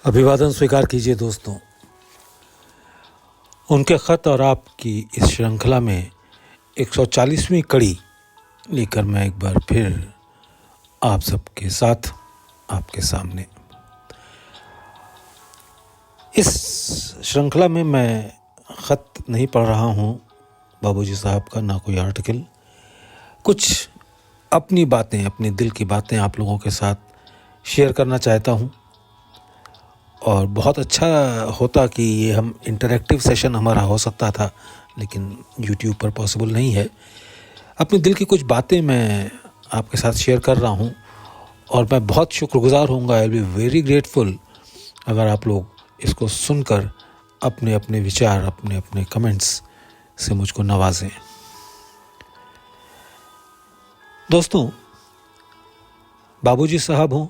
अभिवादन स्वीकार कीजिए दोस्तों। उनके ख़त और आपकी इस श्रृंखला में 140वीं कड़ी लेकर मैं एक बार फिर आप सबके साथ आपके सामने। इस श्रृंखला में मैं ख़त नहीं पढ़ रहा हूँ बाबूजी साहब का, ना कोई आर्टिकल, कुछ अपनी बातें, अपने दिल की बातें आप लोगों के साथ शेयर करना चाहता हूँ। और बहुत अच्छा होता कि ये हम इंटरैक्टिव सेशन हमारा हो सकता था, लेकिन YouTube पर पॉसिबल नहीं है। अपने दिल की कुछ बातें मैं आपके साथ शेयर कर रहा हूँ और मैं बहुत शुक्रगुजार होऊंगा, I will be very grateful अगर आप लोग इसको सुनकर अपने अपने विचार, अपने अपने कमेंट्स से मुझको नवाजें। दोस्तों, बाबूजी साहब हों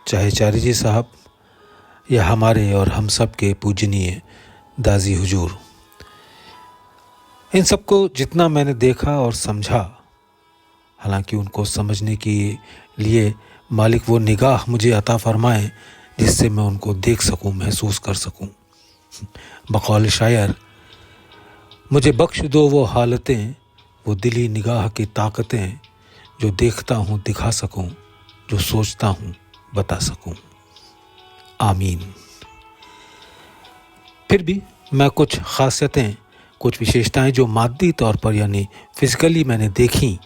चाहे चारी जी साहब या हमारे और हम सब के पूजनीय दाजी हुजूर, इन सबको जितना मैंने देखा और समझा, हालांकि उनको समझने के लिए मालिक वो निगाह मुझे अता फरमाए जिससे मैं उनको देख सकूं, महसूस कर सकूं। बकौल शायर, मुझे बख्श दो वो हालतें, वो दिली निगाह की ताकतें, जो देखता हूँ दिखा सकूं, जो सोचता हूँ बता सकूं। आमीन। फिर भी मैं कुछ खासियतें, कुछ विशेषताएं जो मादी तौर पर यानी फिजिकली मैंने देखी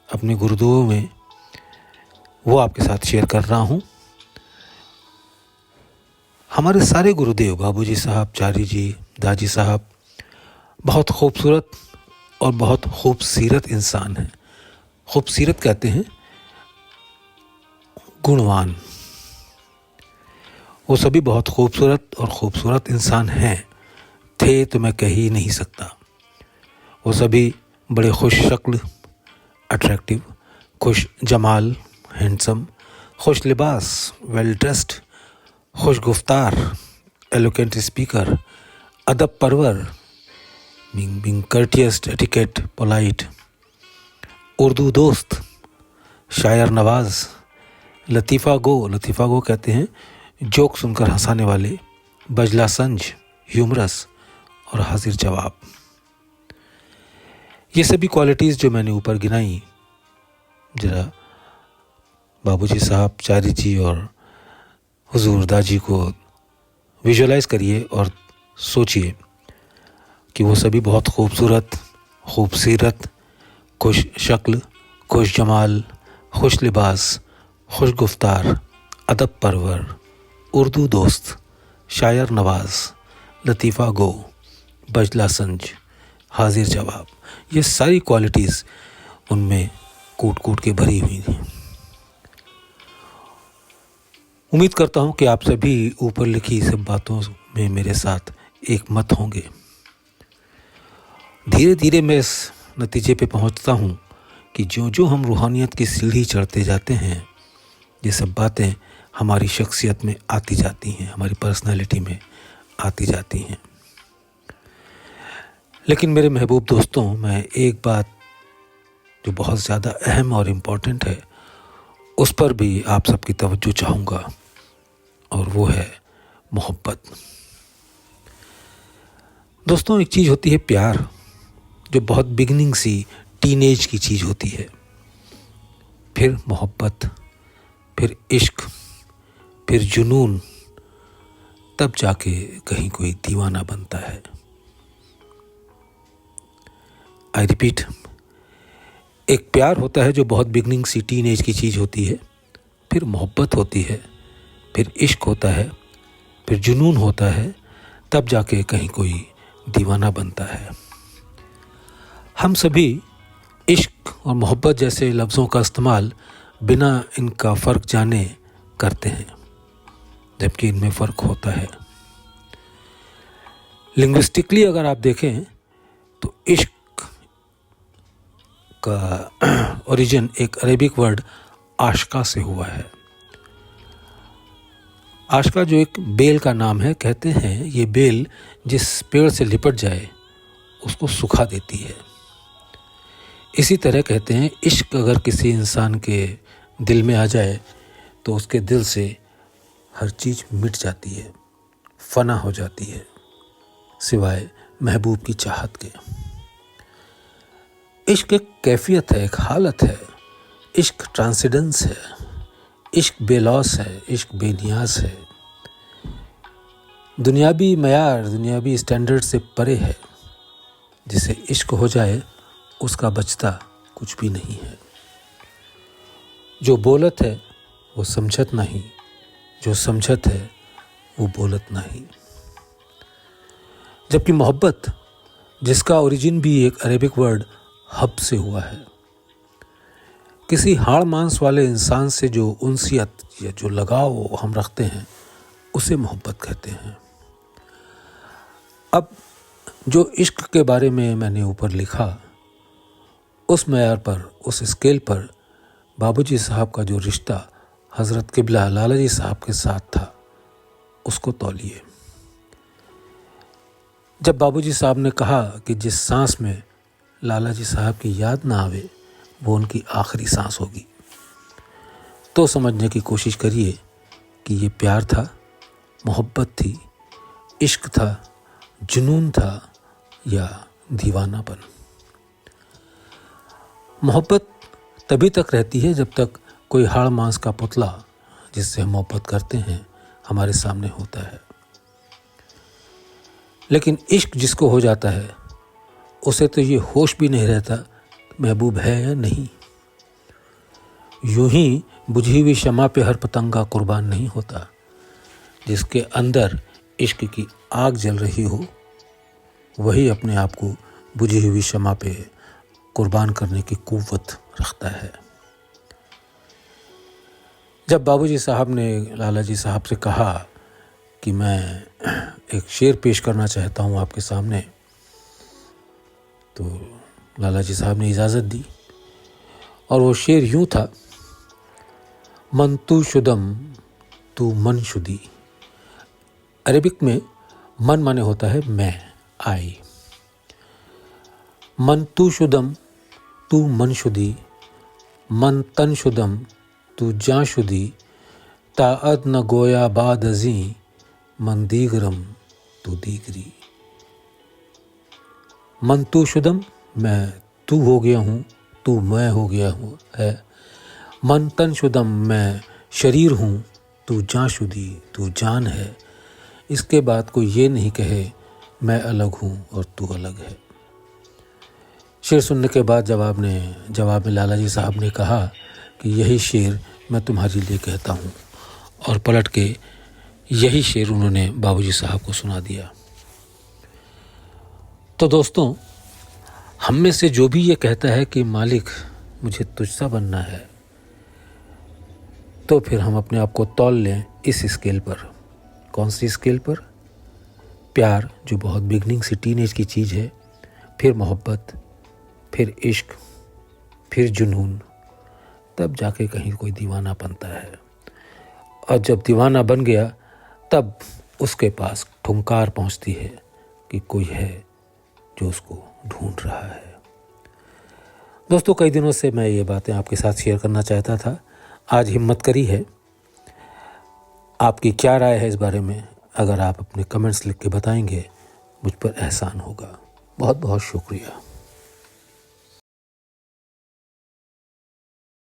अपने गुरुदेवों में, वो आपके साथ शेयर कर रहा हूँ। हमारे सारे गुरुदेव बाबूजी साहब, चारी जी, दाजी साहब बहुत खूबसूरत और बहुत खूबसीरत इंसान हैं। खूबसीरत कहते हैं गुणवान। वो सभी बहुत खूबसूरत और खूबसूरत इंसान हैं, थे तो मैं कह ही नहीं सकता। वो सभी बड़े खुश शक्ल, अट्रैक्टिव, खुश जमाल, हैंडसम, खुश लिबास, वेल ड्रेस्ड, खुश गुफ्तार, एलोकेंट स्पीकर, अदब परवर, being courteous, etiquette, polite, Urdu दोस्त, शायर नवाज, लतीफ़ा गो कहते हैं जोक सुनकर हंसाने वाले, बजला संज, ह्यूमरस और हाजिर जवाब। ये सभी क्वालिटीज़ जो मैंने ऊपर गिनाई, जरा बाबूजी साहब, चारी जी और हुजूर दाजी को विजुअलाइज करिए और सोचिए कि वो सभी बहुत खूबसूरत, खूबसीरत, खुश शक्ल, खुश जमाल, खुश लिबास, खुश गुफ्तार, अदब परवर, उर्दू दोस्त, शायर नवाज, लतीफ़ा गो, बजला संज, हाजिर जवाब, ये सारी क्वालिटीज़ उनमें कूट कूट के भरी हुई थी। उम्मीद करता हूँ कि आप सभी ऊपर लिखी सब बातों में मेरे साथ एक मत होंगे। धीरे धीरे मैं इस नतीजे पे पहुँचता हूँ कि जो जो हम रूहानियत की सीढ़ी चढ़ते जाते हैं, ये सब बातें हमारी शख्सियत में आती जाती हैं, हमारी पर्सनालिटी में आती जाती हैं। लेकिन मेरे महबूब दोस्तों, मैं एक बात जो बहुत ज़्यादा अहम और इम्पॉर्टेंट है, उस पर भी आप सबकी तवज्जो चाहूँगा, और वो है मोहब्बत। दोस्तों, एक चीज़ होती है प्यार, जो बहुत बिगनिंग सी टीनेज की चीज़ होती है, फिर मोहब्बत, फिर इश्क, फिर जुनून, तब जाके कहीं कोई दीवाना बनता है। आई रिपीट, एक प्यार होता है जो बहुत बिगनिंग सी टीनेज की चीज़ होती है, फिर मोहब्बत होती है, फिर इश्क होता है, फिर जुनून होता है, तब जाके कहीं कोई दीवाना बनता है। हम सभी इश्क और मोहब्बत जैसे लफ्ज़ों का इस्तेमाल बिना इनका फ़र्क जाने करते हैं, जबकि इनमें फ़र्क होता है। लिंग्विस्टिकली अगर आप देखें तो इश्क का ओरिजिन एक अरेबिक वर्ड आशका से हुआ है। आशका जो एक बेल का नाम है, कहते हैं ये बेल जिस पेड़ से लिपट जाए उसको सुखा देती है। इसी तरह कहते हैं इश्क अगर किसी इंसान के दिल में आ जाए तो उसके दिल से हर चीज़ मिट जाती है, फना हो जाती है, सिवाय महबूब की चाहत के। इश्क एक कैफियत है, एक हालत है, इश्क ट्रांसेंडेंस है, इश्क बेलौस है, इश्क बेनियाज है, दुनियावी मयार, दुनियावी स्टैंडर्ड से परे है। जिसे इश्क हो जाए उसका बचता कुछ भी नहीं है। जो बोलत है वो समझत नहीं, जो समझत है वो बोलत नहीं। जबकि मोहब्बत, जिसका ओरिजिन भी एक अरेबिक वर्ड हब से हुआ है, किसी हाड़ मांस वाले इंसान से जो उनसियत या जो लगाव हम रखते हैं उसे मोहब्बत कहते हैं। अब जो इश्क के बारे में मैंने ऊपर लिखा, उस मयार पर, उस स्केल पर बाबूजी साहब का जो रिश्ता हज़रत किबला लाला जी साहब के साथ था, उसको तौलिए। जब बाबूजी साहब ने कहा कि जिस सांस में लाला जी साहब की याद ना आवे वो उनकी आखिरी सांस होगी, तो समझने की कोशिश करिए कि ये प्यार था, मोहब्बत थी, इश्क था, जुनून था या दीवानापन। मोहब्बत तभी तक रहती है जब तक कोई हाड़ मांस का पुतला जिससे हम मोहब्बत करते हैं हमारे सामने होता है। लेकिन इश्क जिसको हो जाता है उसे तो ये होश भी नहीं रहता महबूब है या नहीं। यूं ही बुझी हुई शमा पे हर पतंगा कुर्बान नहीं होता। जिसके अंदर इश्क की आग जल रही हो वही अपने आप को बुझी हुई शमा पे कुर्बान करने की कुव्वत रखता है। जब बाबूजी साहब ने लाला जी साहब से कहा कि मैं एक शेर पेश करना चाहता हूँ आपके सामने, तो लाला जी साहब ने इजाज़त दी और वो शेर यूँ था, मन तू शुदम तू मन शुदी। अरेबिक में मन माने होता है मैं, आई। मन तू शुदम तू मन शुदी, मन तन शुदम तू जां शुदी, ताअत न गोया बाद अजी, मन दीगरम तू दीगरी। मन तू शुदम, मैं तू हो गया हूँ, तू मैं हो गया हूँ है। मन तन शुदम, मैं शरीर हूँ, तू जां शुदी, तू जान है। इसके बाद कोई ये नहीं कहे मैं अलग हूँ और तू अलग है। शेर सुनने के बाद जवाब में लाला जी साहब ने कहा कि यही शेर मैं तुम्हारे लिए कहता हूँ, और पलट के यही शेर उन्होंने बाबूजी साहब को सुना दिया। तो दोस्तों, हम में से जो भी ये कहता है कि मालिक मुझे तुझसा बनना है, तो फिर हम अपने आप को तौल लें इस स्केल पर। कौन सी स्केल पर? प्यार जो बहुत बिगनिंग सी टीनेज की चीज़ है, फिर मोहब्बत, फिर इश्क, फिर जुनून, तब जाके कहीं कोई दीवाना बनता है। और जब दीवाना बन गया तब उसके पास ठुंकार पहुंचती है कि कोई है जो उसको ढूंढ रहा है। दोस्तों, कई दिनों से मैं ये बातें आपके साथ शेयर करना चाहता था, आज हिम्मत करी है। आपकी क्या राय है इस बारे में? अगर आप अपने कमेंट्स लिख के बताएंगे मुझ पर एहसान होगा। बहुत बहुत शुक्रिया।